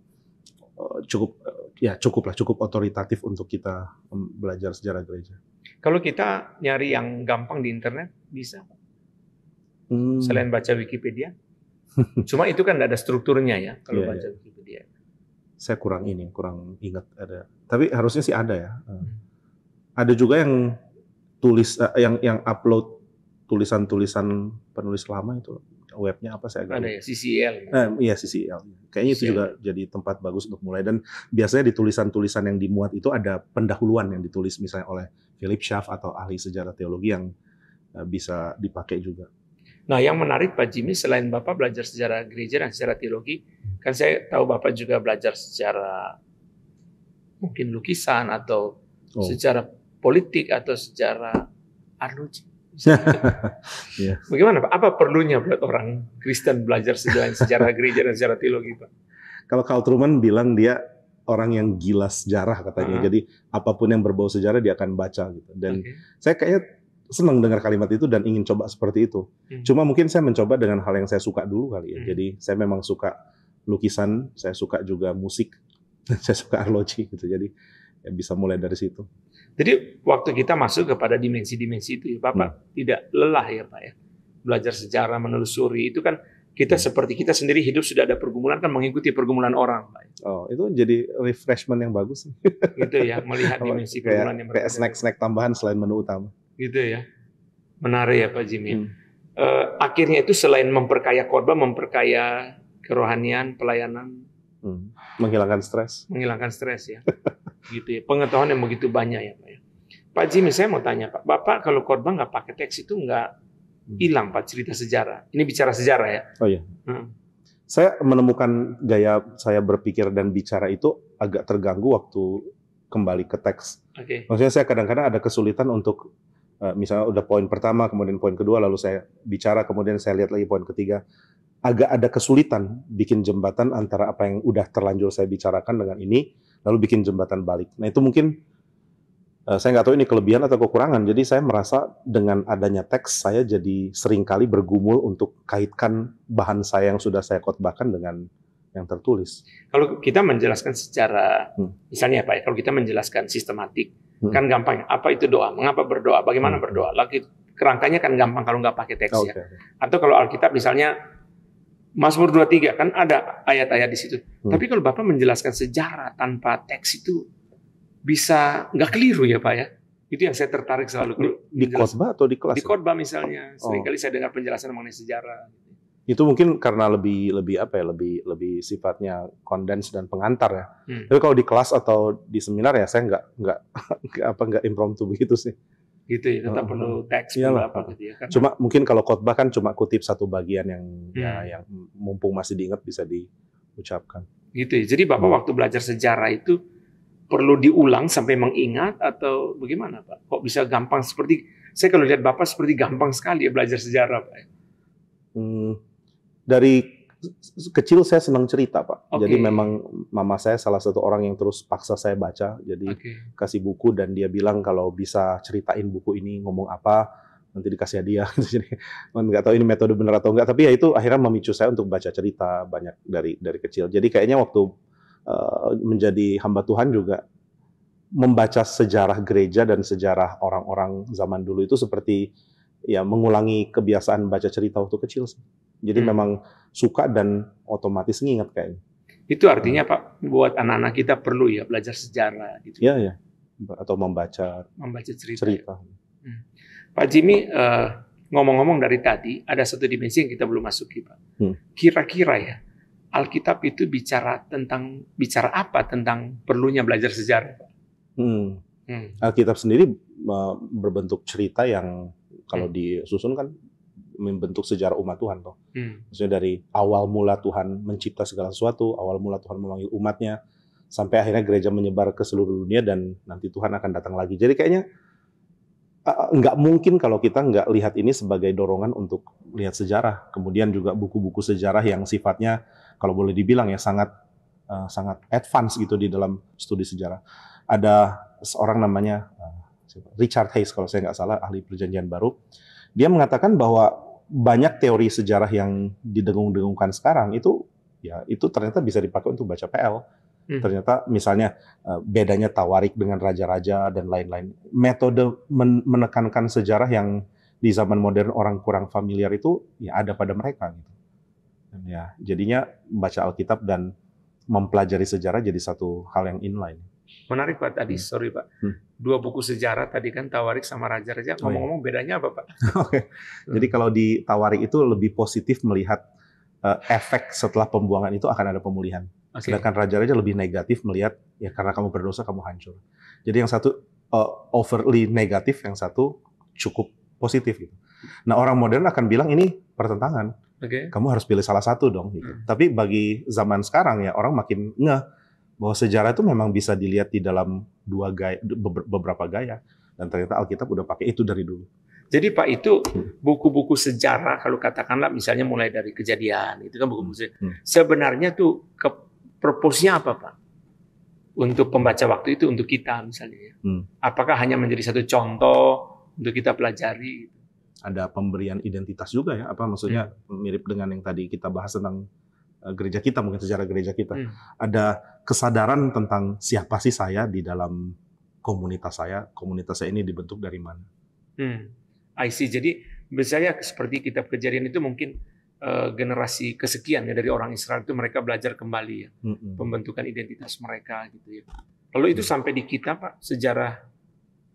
S1: cukup otoritatif untuk kita belajar sejarah gereja.
S2: Kalau kita nyari yang gampang di internet bisa, selain baca Wikipedia. Cuma itu kan tidak ada strukturnya ya kalau baca Wikipedia.
S1: Saya kurang ingat ada. Tapi harusnya sih ada ya. Ada juga yang tulis yang upload tulisan-tulisan penulis lama itu. Webnya apa saya agak
S2: ada ya, CCL.
S1: Iya, CCL. Kayaknya itu juga jadi tempat bagus untuk mulai. Dan biasanya di tulisan-tulisan yang dimuat itu ada pendahuluan yang ditulis misalnya oleh Philip Schaff atau ahli sejarah teologi yang bisa dipakai juga.
S2: Nah, yang menarik Pak Jimmy, selain Bapak belajar sejarah gereja dan sejarah teologi, kan saya tahu Bapak juga belajar sejarah mungkin lukisan atau sejarah politik atau sejarah arloji. Bagaimana Pak? Apa perlunya buat orang Kristen belajar sejarah gereja dan sejarah teologi Pak?
S1: Kalau Carl Trueman bilang dia orang yang gila sejarah katanya. Jadi apapun yang berbau sejarah dia akan baca gitu. Dan saya kayaknya senang dengar kalimat itu dan ingin coba seperti itu. Cuma mungkin saya mencoba dengan hal yang saya suka dulu kali ya. Jadi saya memang suka lukisan, saya suka juga musik, saya suka arloji gitu. Jadi ya bisa mulai dari situ.
S2: Jadi waktu kita masuk kepada dimensi-dimensi itu, Bapak tidak lelah ya Pak ya, belajar sejarah, menelusuri itu kan kita seperti kita sendiri hidup sudah ada pergumulan kan mengikuti pergumulan orang Pak.
S1: Oh itu jadi refreshment yang bagus.
S2: Gitu ya, melihat dimensi pergumulan yang berbeda.
S1: Kayak snack-snack tambahan selain menu utama.
S2: Gitu ya, menarik ya Pak Jimmy. Akhirnya itu selain memperkaya khotbah, memperkaya kerohanian, pelayanan,
S1: menghilangkan stres.
S2: Menghilangkan stres ya. Gitu ya. Pengetahuan yang begitu banyak ya Pak ya. Pak Jimmy, saya mau tanya Pak, Bapak kalau khotbah nggak pakai teks itu nggak hilang Pak cerita sejarah. Ini bicara sejarah ya.
S1: Oh iya. Saya menemukan gaya saya berpikir dan bicara itu agak terganggu waktu kembali ke teks. Maksudnya saya kadang-kadang ada kesulitan untuk misalnya udah poin pertama, kemudian poin kedua, lalu saya bicara, kemudian saya lihat lagi poin ketiga. Agak ada kesulitan bikin jembatan antara apa yang udah terlanjur saya bicarakan dengan ini, lalu bikin jembatan balik. Nah itu mungkin, saya nggak tahu ini kelebihan atau kekurangan, jadi saya merasa dengan adanya teks, saya jadi seringkali bergumul untuk kaitkan bahan saya yang sudah saya khotbahkan dengan yang tertulis.
S2: Kalau kita menjelaskan secara, misalnya Pak, kalau kita menjelaskan sistematik, Kan gampang. Apa itu doa? Mengapa berdoa? Bagaimana berdoa? Lagi kerangkanya kan gampang kalau nggak pakai teks ya. Atau kalau Alkitab misalnya Mazmur 23 kan ada ayat-ayat di situ. Tapi kalau Bapak menjelaskan sejarah tanpa teks itu bisa nggak keliru ya Pak ya? Itu yang saya tertarik selalu.
S1: Di khotbah atau di kelas?
S2: Di khotbah misalnya. Seringkali saya dengar penjelasan mengenai sejarah.
S1: Itu mungkin karena lebih sifatnya kondens dan pengantar ya. Tapi kalau di kelas atau di seminar ya saya nggak impromptu begitu sih.
S2: Gitu ya, tetap perlu teks apa gitu ya. Karena
S1: cuma mungkin kalau khotbah kan cuma kutip satu bagian yang yang mumpung masih diingat bisa diucapkan.
S2: Gitu ya. Jadi Bapak waktu belajar sejarah itu perlu diulang sampai mengingat atau bagaimana Pak? Kok bisa gampang seperti saya kalau lihat Bapak seperti gampang sekali ya belajar sejarah Pak.
S1: Dari kecil saya senang cerita Pak. Jadi memang mama saya salah satu orang yang terus paksa saya baca. Jadi kasih buku dan dia bilang kalau bisa ceritain buku ini ngomong apa nanti dikasih hadiah. Jadi nggak tahu ini metode benar atau enggak. Tapi ya itu akhirnya memicu saya untuk baca cerita banyak dari kecil. Jadi kayaknya waktu menjadi hamba Tuhan juga membaca sejarah gereja dan sejarah orang-orang zaman dulu itu seperti ya mengulangi kebiasaan baca cerita waktu kecil sih. Jadi memang suka dan otomatis nginget kayaknya.
S2: Itu artinya Pak, buat anak-anak kita perlu ya belajar sejarah gitu.
S1: Iya. Atau membaca cerita.
S2: Ya. Pak Jimmy, ngomong-ngomong dari tadi, ada satu dimensi yang kita belum masuki Pak. Kira-kira ya, Alkitab itu bicara apa tentang perlunya belajar sejarah Pak?
S1: Alkitab sendiri berbentuk cerita yang kalau disusun kan membentuk sejarah umat Tuhan toh. Maksudnya dari awal mula Tuhan mencipta segala sesuatu, awal mula Tuhan memanggil umatnya, sampai akhirnya gereja menyebar ke seluruh dunia dan nanti Tuhan akan datang lagi. Jadi kayaknya nggak mungkin kalau kita nggak lihat ini sebagai dorongan untuk lihat sejarah. Kemudian juga buku-buku sejarah yang sifatnya kalau boleh dibilang ya sangat advance gitu di dalam studi sejarah. Ada seorang namanya Richard Hays kalau saya nggak salah, ahli Perjanjian Baru. Dia mengatakan bahwa banyak teori sejarah yang didengung-dengungkan sekarang itu ternyata bisa dipakai untuk baca PL. Ternyata misalnya bedanya Tawarik dengan raja-raja dan lain-lain. Metode menekankan sejarah yang di zaman modern orang kurang familiar itu ya ada pada mereka gitu. Dan ya jadinya membaca Alkitab dan mempelajari sejarah jadi satu hal yang inline.
S2: Menarik Pak tadi, sorry Pak. Dua buku sejarah tadi kan Tawarik sama Raja-Raja. Ngomong-ngomong bedanya apa Pak?
S1: Jadi kalau di Tawarik itu lebih positif melihat efek setelah pembuangan itu akan ada pemulihan. Sedangkan Raja-Raja lebih negatif melihat ya karena kamu berdosa kamu hancur. Jadi yang satu overly negatif, yang satu cukup positif gitu. Nah orang modern akan bilang ini pertentangan. Kamu harus pilih salah satu dong gitu. Tapi bagi zaman sekarang ya orang makin ngeh bahwa sejarah itu memang bisa dilihat di dalam beberapa gaya. Dan ternyata Alkitab udah pakai itu dari dulu.
S2: Jadi Pak itu buku-buku sejarah, kalau katakanlah misalnya mulai dari Kejadian, itu kan buku-buku sejarah. Sebenarnya tuh purpose-nya apa Pak? Untuk pembaca waktu itu, untuk kita misalnya. Apakah hanya menjadi satu contoh untuk kita pelajari?
S1: Ada pemberian identitas juga ya, apa maksudnya mirip dengan yang tadi kita bahas tentang gereja kita, mungkin sejarah gereja kita. Ada kesadaran tentang siapa sih saya di dalam komunitas saya ini dibentuk dari mana.
S2: I see. Jadi misalnya seperti kitab Kejadian itu mungkin generasi kesekian ya dari orang Israel itu mereka belajar kembali ya pembentukan identitas mereka gitu ya. Lalu itu sampai di kita Pak, sejarah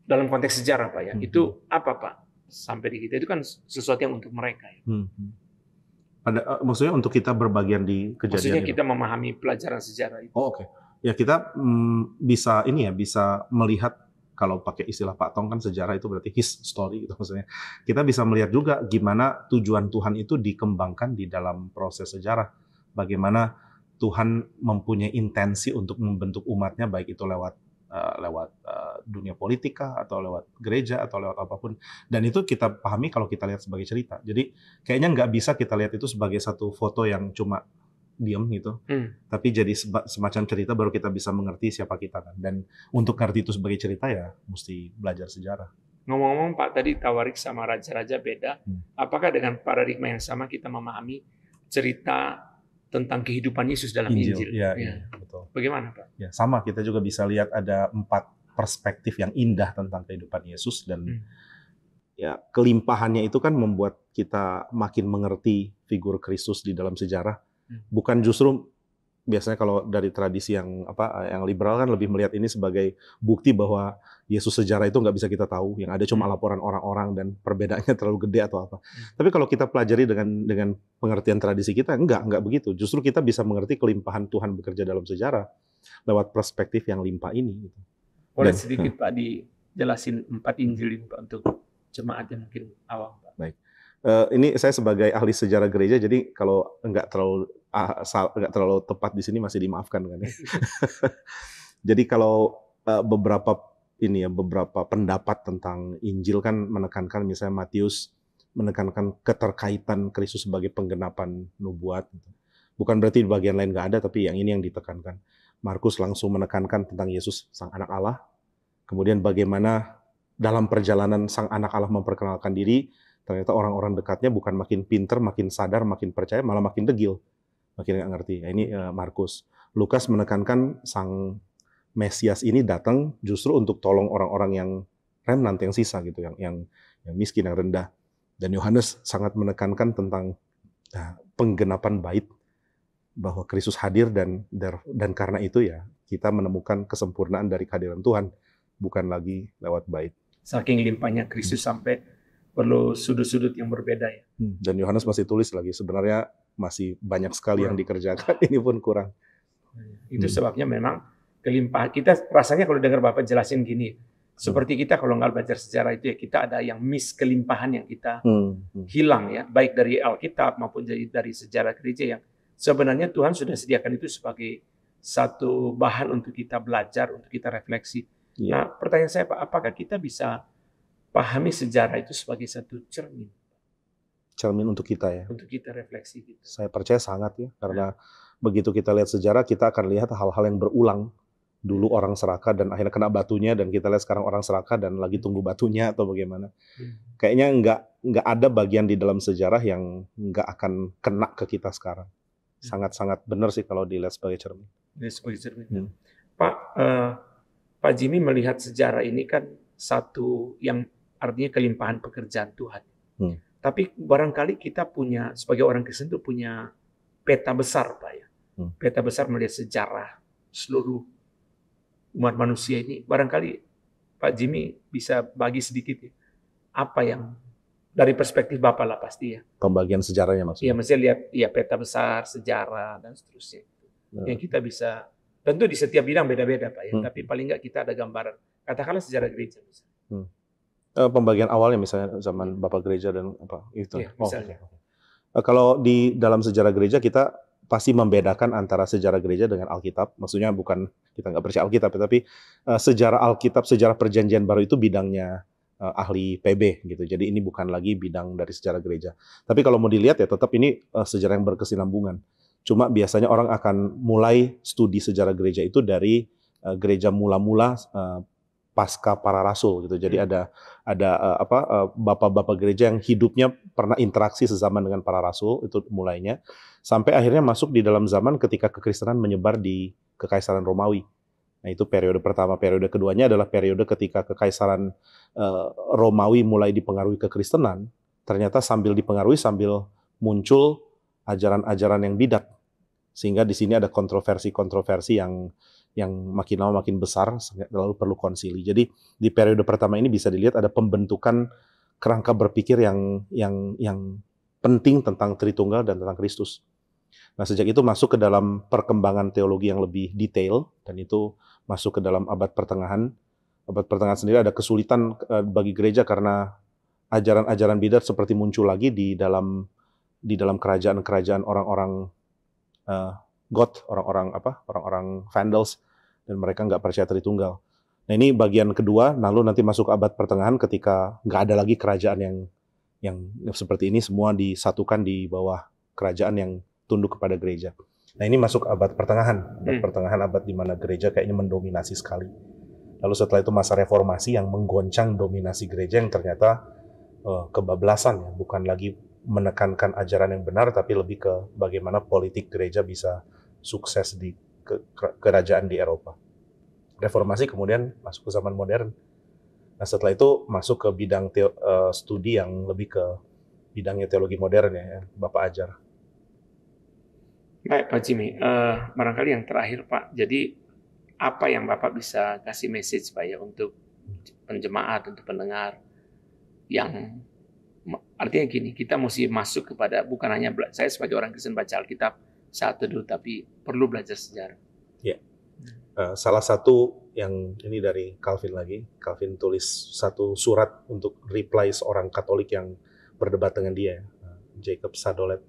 S2: dalam konteks sejarah Pak ya. Itu apa Pak? Sampai di kita itu kan sesuatu yang untuk mereka ya.
S1: Maksudnya untuk kita berbagian di Kejadian.
S2: Maksudnya kita memahami pelajaran sejarah itu.
S1: Oke. Ya kita bisa melihat kalau pakai istilah Pak Tong kan sejarah itu berarti his story gitu maksudnya. Kita bisa melihat juga gimana tujuan Tuhan itu dikembangkan di dalam proses sejarah. Bagaimana Tuhan mempunyai intensi untuk membentuk umatnya baik itu lewat dunia politika atau lewat gereja atau lewat apapun, dan itu kita pahami kalau kita lihat sebagai cerita. Jadi kayaknya nggak bisa kita lihat itu sebagai satu foto yang cuma diam gitu, tapi jadi semacam cerita baru kita bisa mengerti siapa kita kan. Dan untuk ngerti itu sebagai cerita ya mesti belajar sejarah.
S2: Ngomong-ngomong Pak tadi Tawarik sama Raja-Raja beda, apakah dengan paradigma yang sama kita memahami cerita tentang kehidupan Yesus dalam Injil?
S1: Ya, betul.
S2: Bagaimana Pak?
S1: Ya, sama, kita juga bisa lihat ada 4 perspektif yang indah tentang kehidupan Yesus, dan ya kelimpahannya itu kan membuat kita makin mengerti figur Kristus di dalam sejarah. Bukan justru biasanya kalau dari tradisi yang liberal kan lebih melihat ini sebagai bukti bahwa Yesus sejarah itu nggak bisa kita tahu, yang ada cuma laporan orang-orang dan perbedaannya terlalu gede atau apa. Tapi kalau kita pelajari dengan pengertian tradisi kita, enggak begitu. Justru kita bisa mengerti kelimpahan Tuhan bekerja dalam sejarah lewat perspektif yang limpah ini.
S2: Boleh sedikit Pak dijelasin 4 Injil ini Pak untuk jemaat yang mungkin awam Pak.
S1: Baik. Ini saya sebagai ahli sejarah gereja, jadi kalau nggak terlalu tepat di sini masih dimaafkan kan ya. Jadi kalau beberapa pendapat tentang Injil kan menekankan, misalnya Matius menekankan keterkaitan Kristus sebagai penggenapan nubuat. Bukan berarti di bagian lain nggak ada, tapi yang ini yang ditekankan. Markus langsung menekankan tentang Yesus sang anak Allah. Kemudian bagaimana dalam perjalanan sang anak Allah memperkenalkan diri, ternyata orang-orang dekatnya bukan makin pinter, makin sadar, makin percaya, malah makin degil, makin nggak ngerti. Ini Markus. Lukas menekankan sang Mesias ini datang justru untuk tolong orang-orang yang remnant, yang sisa gitu, yang miskin, yang rendah. Dan Yohanes sangat menekankan tentang penggenapan bait, bahwa Kristus hadir dan karena itu ya kita menemukan kesempurnaan dari kehadiran Tuhan, bukan lagi lewat bait.
S2: Saking limpahnya Kristus sampai perlu sudut-sudut yang berbeda ya.
S1: Dan Yohanes masih tulis lagi, sebenarnya masih banyak sekali yang dikerjakan, ini pun kurang.
S2: Itu sebabnya memang kelimpahan. Kita rasanya kalau dengar Bapak jelasin gini, seperti kita kalau nggak belajar sejarah itu ya, kita ada yang miss kelimpahan yang kita hilang ya, baik dari Alkitab maupun dari sejarah gereja yang sebenarnya Tuhan sudah sediakan itu sebagai satu bahan untuk kita belajar, untuk kita refleksi. Nah, pertanyaan saya Pak, apakah kita bisa pahami sejarah itu sebagai satu cermin?
S1: Cermin untuk kita ya?
S2: Untuk kita refleksi gitu.
S1: Saya percaya sangat ya, karena begitu kita lihat sejarah, kita akan lihat hal-hal yang berulang. Dulu orang serakah dan akhirnya kena batunya, dan kita lihat sekarang orang serakah dan lagi tunggu batunya atau bagaimana. Kayaknya nggak ada bagian di dalam sejarah yang nggak akan kena ke kita sekarang. Sangat-sangat benar sih kalau dilihat sebagai cermin.
S2: Sebagai cermin. Pak Jimmy melihat sejarah ini kan satu yang artinya kelimpahan pekerjaan Tuhan. Tapi barangkali kita punya, sebagai orang Kristen itu punya peta besar Pak ya. Peta besar melihat sejarah seluruh umat manusia ini. Barangkali Pak Jimmy bisa bagi sedikit ya, apa yang dari perspektif Bapak lah pasti ya.
S1: Pembagian sejarahnya maksudnya?
S2: Iya, maksudnya lihat ya peta besar, sejarah, dan seterusnya. Yang kita bisa, tentu di setiap bidang beda-beda Pak ya, tapi paling nggak kita ada gambaran. Katakanlah sejarah gereja misalnya.
S1: Pembagian awalnya misalnya zaman Bapak gereja dan apa itu.
S2: Ya, misalnya.
S1: Kalau di dalam sejarah gereja kita pasti membedakan antara sejarah gereja dengan Alkitab. Maksudnya bukan kita nggak percaya Alkitab, tapi sejarah Alkitab, sejarah Perjanjian Baru itu bidangnya ahli PB gitu. Jadi ini bukan lagi bidang dari sejarah gereja. Tapi kalau mau dilihat ya tetap ini sejarah yang berkesinambungan. Cuma biasanya orang akan mulai studi sejarah gereja itu dari gereja mula-mula pasca para rasul gitu. Jadi ada bapak-bapak gereja yang hidupnya pernah interaksi sezaman dengan para rasul, itu mulainya, sampai akhirnya masuk di dalam zaman ketika kekristenan menyebar di Kekaisaran Romawi. Nah, itu periode pertama. Periode keduanya adalah periode ketika Kekaisaran Romawi mulai dipengaruhi kekristenan. Ternyata sambil dipengaruhi sambil muncul ajaran-ajaran yang bidat. Sehingga di sini ada kontroversi-kontroversi yang makin lama makin besar, lalu perlu konsili. Jadi di periode pertama ini bisa dilihat ada pembentukan kerangka berpikir yang penting tentang Tritunggal dan tentang Kristus. Nah, sejak itu masuk ke dalam perkembangan teologi yang lebih detail, dan itu masuk ke dalam abad pertengahan. Abad pertengahan sendiri ada kesulitan bagi gereja karena ajaran-ajaran bidat seperti muncul lagi di dalam kerajaan-kerajaan orang-orang Goth, orang-orang Vandals, dan mereka nggak percaya Tritunggal. Nah, ini bagian kedua, lalu nanti masuk ke abad pertengahan ketika nggak ada lagi kerajaan yang seperti ini, semua disatukan di bawah kerajaan yang tunduk kepada gereja. Nah, ini masuk abad pertengahan, abad di mana gereja kayaknya mendominasi sekali. Lalu setelah itu masa reformasi yang menggoncang dominasi gereja yang ternyata kebablasan, ya, bukan lagi menekankan ajaran yang benar, tapi lebih ke bagaimana politik gereja bisa sukses di kerajaan di Eropa. reformasi, kemudian masuk ke zaman modern. Nah setelah itu masuk ke bidang studi yang lebih ke bidangnya teologi modern ya, yang Bapak ajar.
S2: Baik Pak Jimmy, barangkali yang terakhir Pak, jadi apa yang Bapak bisa kasih message Pak ya untuk penjemaat, untuk pendengar yang artinya gini, kita mesti masuk kepada bukan hanya saya sebagai orang Kristen baca Alkitab satu dulu, tapi perlu belajar sejarah.
S1: Ya, salah satu yang ini dari Calvin lagi, Calvin tulis satu surat untuk reply seorang Katolik yang berdebat dengan dia, Jacob Sadolet.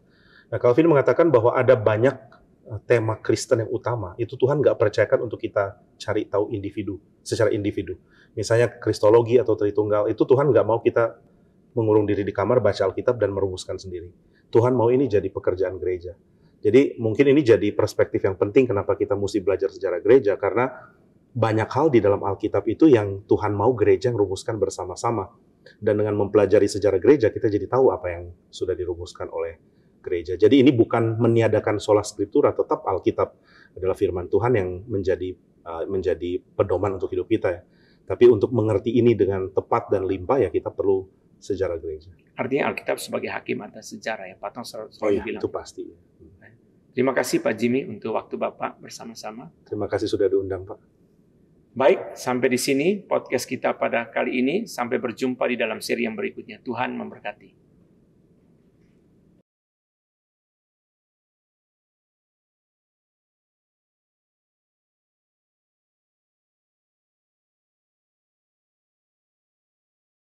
S1: Nah, Calvin mengatakan bahwa ada banyak tema Kristen yang utama, itu Tuhan nggak percayakan untuk kita cari tahu individu, secara individu. Misalnya Kristologi atau Tritunggal, itu Tuhan nggak mau kita mengurung diri di kamar, baca Alkitab, dan merumuskan sendiri. Tuhan mau ini jadi pekerjaan gereja. Jadi mungkin ini jadi perspektif yang penting kenapa kita mesti belajar sejarah gereja, karena banyak hal di dalam Alkitab itu yang Tuhan mau gereja merumuskan bersama-sama. Dan dengan mempelajari sejarah gereja, kita jadi tahu apa yang sudah dirumuskan oleh gereja. Jadi ini bukan meniadakan sola scriptura, tetap Alkitab adalah firman Tuhan yang menjadi pedoman untuk hidup kita ya. Tapi untuk mengerti ini dengan tepat dan limpah ya kita perlu sejarah gereja.
S2: Artinya Alkitab sebagai hakim atas sejarah ya, Pak Tong selalu bilang.
S1: Itu pasti.
S2: Terima kasih Pak Jimmy untuk waktu Bapak bersama-sama.
S1: Terima kasih sudah diundang Pak.
S2: Baik, sampai di sini podcast kita pada kali ini. Sampai berjumpa di dalam seri yang berikutnya. Tuhan memberkati.